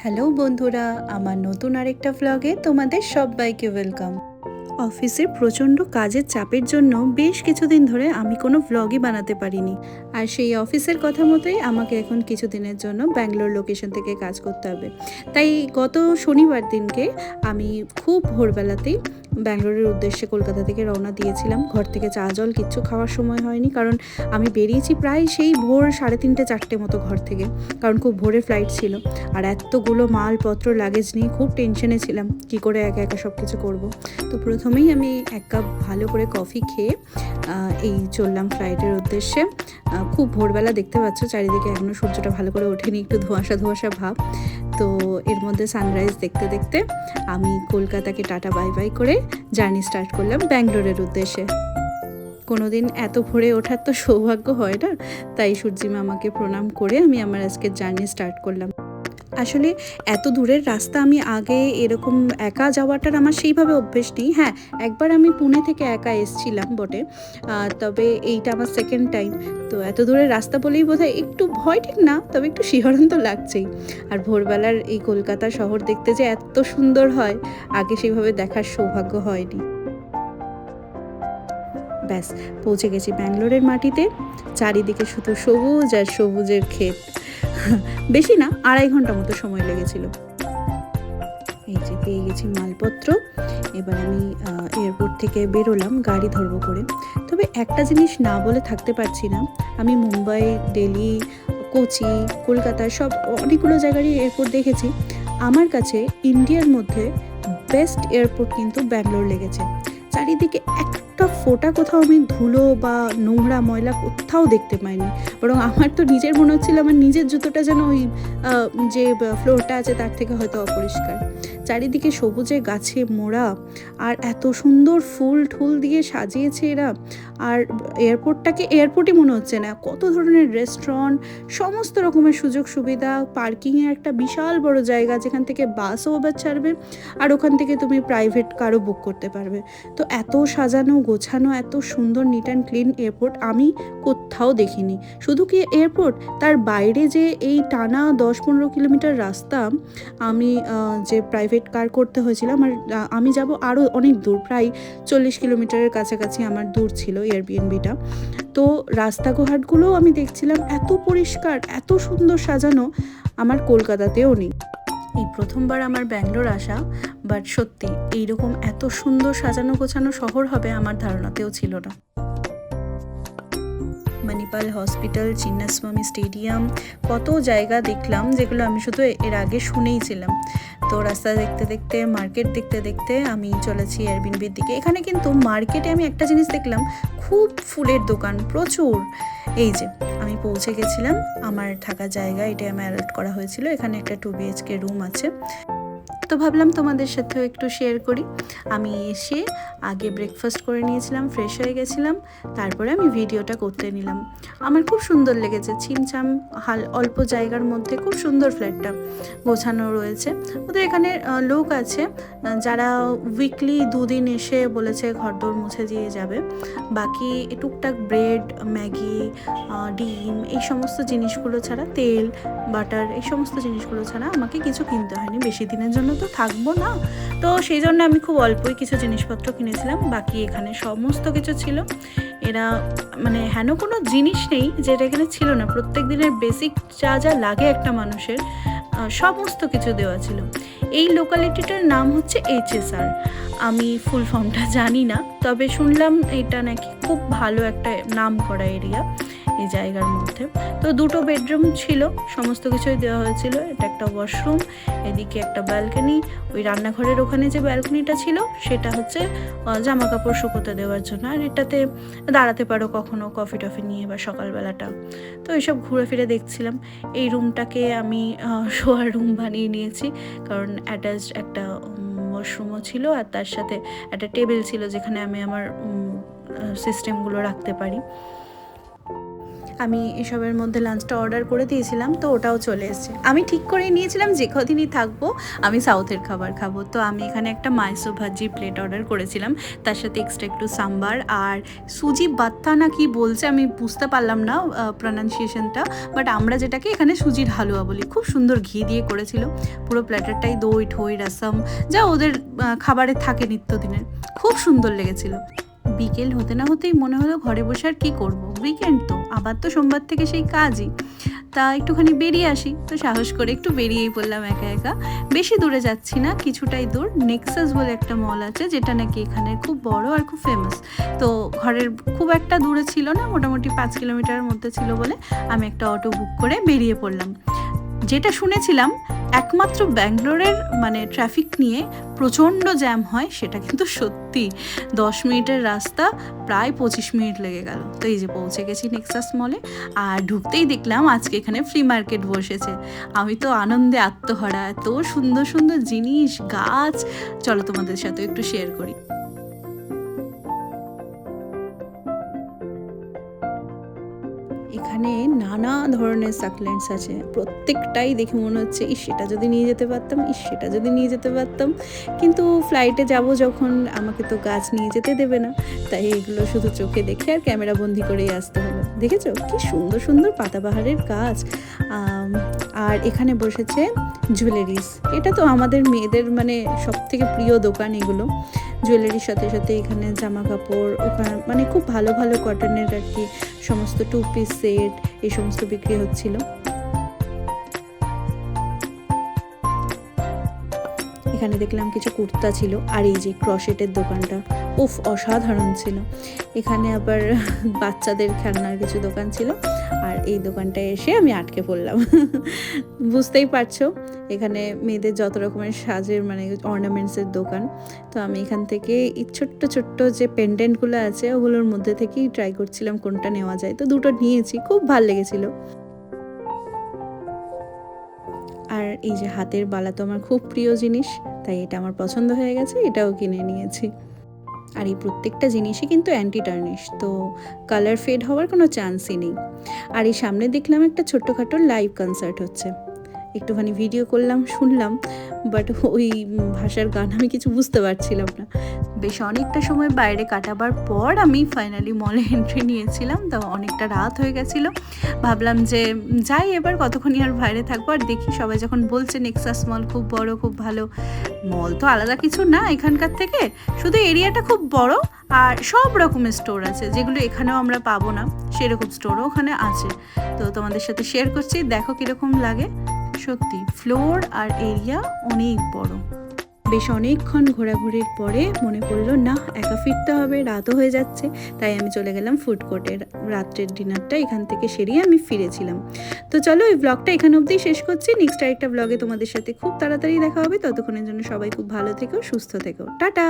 Hello বন্ধুরা, আমার নতুন আরেকটা ভ্লগে তোমাদের সবাইকে ওয়েলকাম। অফিসের প্রচণ্ড কাজের চাপের জন্য বেশ কিছুদিন ধরে আমি কোনো ভ্লগই বানাতে পারিনি। আর সেই অফিসের কথা মতোই আমাকে এখন কিছুদিনের জন্য ব্যাঙ্গালোর লোকেশন থেকে কাজ করতে হবে। তাই গত শনিবার দিনকে আমি খুব ভোরবেলাতেই ব্যাঙ্গালোরের উদ্দেশ্যে কলকাতা থেকে রওনা দিয়েছিলাম। ঘর থেকে চা জল কিচ্ছু খাওয়ার সময় হয়নি, কারণ আমি বেরিয়েছি প্রায় সেই ভোর 3:30 4টে মতো ঘর থেকে, কারণ খুব ভোরে ফ্লাইট ছিল। আর এতগুলো মালপত্র লাগেজ নিয়ে খুব টেনশনে ছিলাম কী করে একা একা সব কিছু করবো। তো প্রথমেই আমি 1 কাপ ভালো করে কফি খেয়ে এই চললাম ফ্লাইটের উদ্দেশ্যে। খুব ভোরবেলা, দেখতে পাচ্ছ চারিদিকে এখনও সূর্যটা ভালো করে ওঠেনি, একটু ধোঁয়াশা ধোঁয়াশা ভাব। তো এর মধ্যে সানরাইজ দেখতে দেখতে আমি কলকাতাকে টাটা বাই বাই করে জার্নি স্টার্ট করলাম ব্যাঙ্গালোরের উদ্দেশ্যে। কোনোদিন এত ভোরে ওঠার তো সৌভাগ্য হয় না, তাই সূর্যিমা আমাকে প্রণাম করে আমি আমার আজকের জার্নি স্টার্ট করলাম। আসলে এত দূরের রাস্তা আমি আগে এরকম একা যাওয়াটার আমার সেইভাবে অভ্যেস নেই। হ্যাঁ, একবার আমি পুনে থেকে একা এসছিলাম বটে, তবে এইটা আমার সেকেন্ড টাইম। তো এত দূরের রাস্তা বলেই বোধহয় একটু ভয়, ঠিক না, তবে একটু শিহরণ তো লাগছেই। আর ভোরবেলার এই কলকাতা শহর দেখতে যে এত সুন্দর হয়, আগে সেইভাবে দেখার সৌভাগ্য হয়নি। ব্যাস, পৌঁছে গেছি ব্যাঙ্গালোরের মাটিতে। চারিদিকে শুধু সবুজ আর সবুজের ক্ষেত। বেশি না, 2.5 ঘন্টা মতো সময় লেগেছিল। এই যে পেয়ে গেছি মালপত্র। এবার আমি এয়ারপোর্ট থেকে বেরোলাম গাড়ি ধরবো করে। তবে একটা জিনিস না বলে থাকতে পারছি না, আমি মুম্বাই, দিল্লি, কোচি, কলকাতা সব অনেকগুলো জায়গারই এয়ারপোর্ট দেখেছি। আমার কাছে ইন্ডিয়ার মধ্যে বেস্ট এয়ারপোর্ট কিন্তু ব্যাঙ্গালোর লেগেছে। চারিদিকে একটা ফোঁটা কোথাও আমি ধুলো বা নোংরা ময়লা কোথাও দেখতে পাইনি। বরং আমার তো নিজের মনে হচ্ছিল আমার নিজের জুতোটা যেন ওই যে ফ্লোরটা আছে তার থেকে হয়তো অপরিষ্কার। চারিদিকে সবুজে গাছে মোড়া, আর এত সুন্দর ফুল ঠুল দিয়ে সাজিয়েছে এরা। আর এয়ারপোর্টটাকে এয়ারপোর্টই মনে হচ্ছে না, কত ধরনের রেস্টুরেন্ট, সমস্ত রকমের সুযোগ সুবিধা, পার্কিংয়ের একটা বিশাল বড় জায়গা যেখান থেকে বাসও আবার ছাড়বে, আর ওখান থেকে তুমি প্রাইভেট কারও বুক করতে পারবে। তো এত সাজানো গোছানো, এত সুন্দর নিট অ্যান্ড ক্লিন এয়ারপোর্ট আমি কোথাও দেখিনি। শুধু কি এয়ারপোর্ট, তার বাইরে যে এই টানা 10-15 কিলোমিটার রাস্তা আমি যে প্রাইভেট কার করতে হয়েছিল আমার, আমি যাব আরও অনেক দূর, প্রায় 40 কিলোমিটারের কাছাকাছি আমার দূর ছিল এয়ারবিএনবিটা। তো রাস্তাঘাটগুলোও আমি দেখছিলাম এত পরিষ্কার, এত সুন্দর সাজানো, আমার কলকাতাতেও নেই। এই প্রথমবার আমার ব্যাঙ্গালোর আসা, বাট সত্যি এইরকম এত সুন্দর সাজানো গোছানো শহর হবে আমার ধারণাতেও ছিল না। মণিপাল হসপিটাল, চিন্নাস্বামী স্টেডিয়াম, কত জায়গা দেখলাম যেগুলো আমি শুধু এর আগে শুনেইছিলাম। তো রাস্তা দেখতে দেখতে, মার্কেট দেখতে দেখতে আমি চলেছি এয়ারবিএনবির দিকে। এখানে কিন্তু মার্কেটে আমি একটা জিনিস দেখলাম, খুব ফুলের দোকান প্রচুর। এই যে আমি পৌঁছে গেছিলাম আমার থাকার জায়গা, এটা আমার অ্যালট করা হয়েছিল। এখানে একটা 2 BHK রুম আছে। তো ভাবলাম তোমাদের সাথেও একটু শেয়ার করি। আমি এসে আগে ব্রেকফাস্ট করে নিয়েছিলাম, ফ্রেশ হয়ে গেছিলাম, তারপরে আমি ভিডিওটা করতে নিলাম। আমার খুব সুন্দর লেগেছে, ছিমছাম অল্প জায়গার মধ্যে খুব সুন্দর ফ্ল্যাটটা গোছানো রয়েছে। ওদের এখানে লোক আছে যারা উইকলি 2 দিন এসে বলেছে ঘরদোর মুছে দিয়ে যাবে। বাকি টুকটাক ব্রেড, ম্যাগি, ডিম, এই সমস্ত জিনিসগুলো ছাড়া, তেল, বাটার, এই সমস্ত জিনিসগুলো ছাড়া আমাকে কিছু কিনতে হয়নি। বেশি দিনের জন্য তো থাকবো না, তো সেই জন্য আমি খুব অল্পই কিছু জিনিসপত্র কিনেছিলাম। বাকি এখানে সমস্ত কিছু ছিল। এরা মানে হেন কোনো জিনিস নেই যেটা এখানে ছিল না। প্রত্যেক দিনের বেসিক যা যা লাগে একটা মানুষের, সমস্ত কিছু দেওয়া ছিল। এই লোকালিটিটার নাম হচ্ছে HSR। আমি ফুল ফর্মটা জানি না, তবে শুনলাম এটা নাকি খুব ভালো একটা নাম করা এরিয়া এই জায়গার মধ্যে। তো 2টো বেডরুম ছিল, সমস্ত কিছুই দেওয়া হয়েছিল। এটা একটা ওয়াশরুম, এদিকে একটা ব্যালকনি। ওই রান্নাঘরের ওখানে যে ব্যালকনিটা ছিল সেটা হচ্ছে জামা কাপড় শুকোতে দেওয়ার জন্য, আর এটাতে দাঁড়াতে পারো কখনো কফি টফি নিয়ে বা সকালবেলাটা। তো এইসব ঘুরে ফিরে দেখছিলাম। এই রুমটাকে আমি শোয়ার রুম বানিয়ে নিয়েছি, কারণ অ্যাটাচড একটা ওয়াশরুমও ছিল, আর তার সাথে একটা টেবিল ছিল যেখানে আমি আমার সিস্টেমগুলো রাখতে পারি। আমি এসবের মধ্যে লাঞ্চটা অর্ডার করে দিয়েছিলাম, তো ওটাও চলে এসেছে। আমি ঠিক করে নিয়েছিলাম যে কদিনই থাকবো আমি সাউথের খাবার খাবো। তো আমি এখানে একটা মাইসো ভাজি প্লেট অর্ডার করেছিলাম, তার সাথে এক্সট্রা একটু সাম্বার আর সুজি বাত্তা না কি বলছে, আমি বুঝতে পারলাম না প্রনাউন্সিয়েশনটা, বাট আমরা যেটাকে এখানে সুজির হালুয়া বলি। খুব সুন্দর ঘি দিয়ে করেছিল, পুরো প্ল্যাটারটাই দই ঠই রসম যা ওদের খাবারে থাকে নিত্যদিনের, খুব সুন্দর লেগেছিল। বিকেল হতে না হতেই মনে হলো ঘরে বসে আর কী করবো, উইকেন্ড তো, আবার তো সোমবার থেকে সেই কাজই, তা একটুখানি বেরিয়ে আসি। তো সাহস করে একটু বেরিয়েই পড়লাম একা একা। বেশি দূরে যাচ্ছি না, কিছুটাই দূর। নেক্সাস বলে একটা মল আছে, যেটা নাকি এখানে খুব বড় আর খুব ফেমাস। তো ঘরের খুব একটা দূরে ছিল না, মোটামুটি 5 কিলোমিটারের মধ্যে ছিল বলে আমি একটা অটো বুক করে বেরিয়ে পড়লাম। যেটা শুনেছিলাম একমাত্র ব্যাঙ্গালোরের মানে ট্রাফিক নিয়ে প্রচণ্ড জ্যাম হয়, সেটা কিন্তু সত্যি। 10 মিনিটের রাস্তা প্রায় 25 মিনিট লেগে গেল। তো এই যে পৌঁছে গেছি নেক্সাস মলে, আর ঢুকতেই দেখলাম আজকে এখানে ফ্রি মার্কেট বসেছে। আমি তো আনন্দে আত্মহারা, এত সুন্দর সুন্দর জিনিস, গাছ। চলো তোমাদের সাথে একটু শেয়ার করি। এখানে নানা ধরনের সাকলেন্টস আছে, প্রত্যেকটাই দেখে মনে হচ্ছে ইস সেটা যদি নিয়ে যেতে পারতাম, ইস সেটা যদি নিয়ে যেতে পারতাম। কিন্তু ফ্লাইটে যাব যখন, আমাকে তো গাছ নিয়ে যেতে দেবে না, তাই এগুলো শুধু চোখে দেখে আর ক্যামেরা বন্দি করেই আসতে হলো। দেখেছো কি সুন্দর সুন্দর পাতাবাহারের গাছ। আর এখানে বসেছে জুয়েলারিস, এটা তো আমাদের মেয়েদের মানে সব থেকে প্রিয় দোকান এগুলো। জুয়েলারির সাথে সাথে এখানে জামা কাপড়, ওখানে মানে খুব ভালো ভালো কটনের আর কি সমস্ত 2 পিস সেট এই সমস্ত বিক্রি হচ্ছিল। এখানে দেখলাম কিছু কুর্তা ছিল, আর এই যে ক্রশেটের দোকানটা, উফ অসাধারণ ছিল। এখানে আবার বাচ্চাদের খেলনার কিছু দোকান ছিল, আর এই দোকানটায় এসে আমি আটকে পড়লাম। বুঝতেই পারছো এখানে মেয়েদের যত রকমের সাজের মানে অর্নামেন্টসের দোকান। তো আমি এখান থেকে এই ছোট্ট ছোট্ট যে পেন্ডেন্টগুলো আছে ওগুলোর মধ্যে থেকেই ট্রাই করছিলাম কোনটা নেওয়া যায়। তো দুটো নিয়েছি, খুব ভালো লেগেছিলো। আর এই যে হাতের বালা তো আমার খুব প্রিয় জিনিস, তাই এটা আমার পছন্দ হয়ে গেছে, এটাও কিনে নিয়েছি। আর এই প্রত্যেকটা জিনিসই কিন্তু অ্যান্টি টার্নিশ, তো কালার ফেড হওয়ার কোনো চান্সই নেই। আর এই সামনে দেখলাম একটা ছোট্টখাটো লাইভ কনসার্ট হচ্ছে, একটুখানি ভিডিও করলাম, শুনলাম, বাট ওই ভাষার গান আমি কিছু বুঝতে পারছিলাম না। বেশ অনেকটা সময় বাইরে কাটাবার পর আমি ফাইনালি মলে এন্ট্রি নিয়েছিলাম। তো অনেকটা রাত হয়ে গেছিলো, ভাবলাম যে যাই এবার, কতক্ষণই আর বাইরে থাকবো। আর দেখি সবাই যখন বলছে নেক্সাস মল খুব বড় খুব ভালো, মল তো আলাদা কিছু না এখানকার থেকে, শুধু এরিয়াটা খুব বড় আর সব রকমের স্টোর আছে, যেগুলো এখানেও আমরা পাবো না সেরকম স্টোরও ওখানে আছে। তো তোমাদের সাথে শেয়ার করছি, দেখো কীরকম লাগে। সত্যি ফ্লোর আর এরিয়া অনেক বড়। বেশ অনেকক্ষণ ঘোরাঘুরির পরে মনে পড়লো না একা ফিরতে হবে, রাতও হয়ে যাচ্ছে, তাই আমি চলে গেলাম ফুড কোর্টের। রাত্রের ডিনারটা এখান থেকে সেরিয়ে আমি ফিরেছিলাম। তো চলো এই ব্লগটা এখান অবধি শেষ করছি। নেক্সট আরেকটা ব্লগে তোমাদের সাথে খুব তাড়াতাড়ি দেখা হবে। ততক্ষণের জন্য সবাই খুব ভালো থেকো, সুস্থ থেকো, টাটা।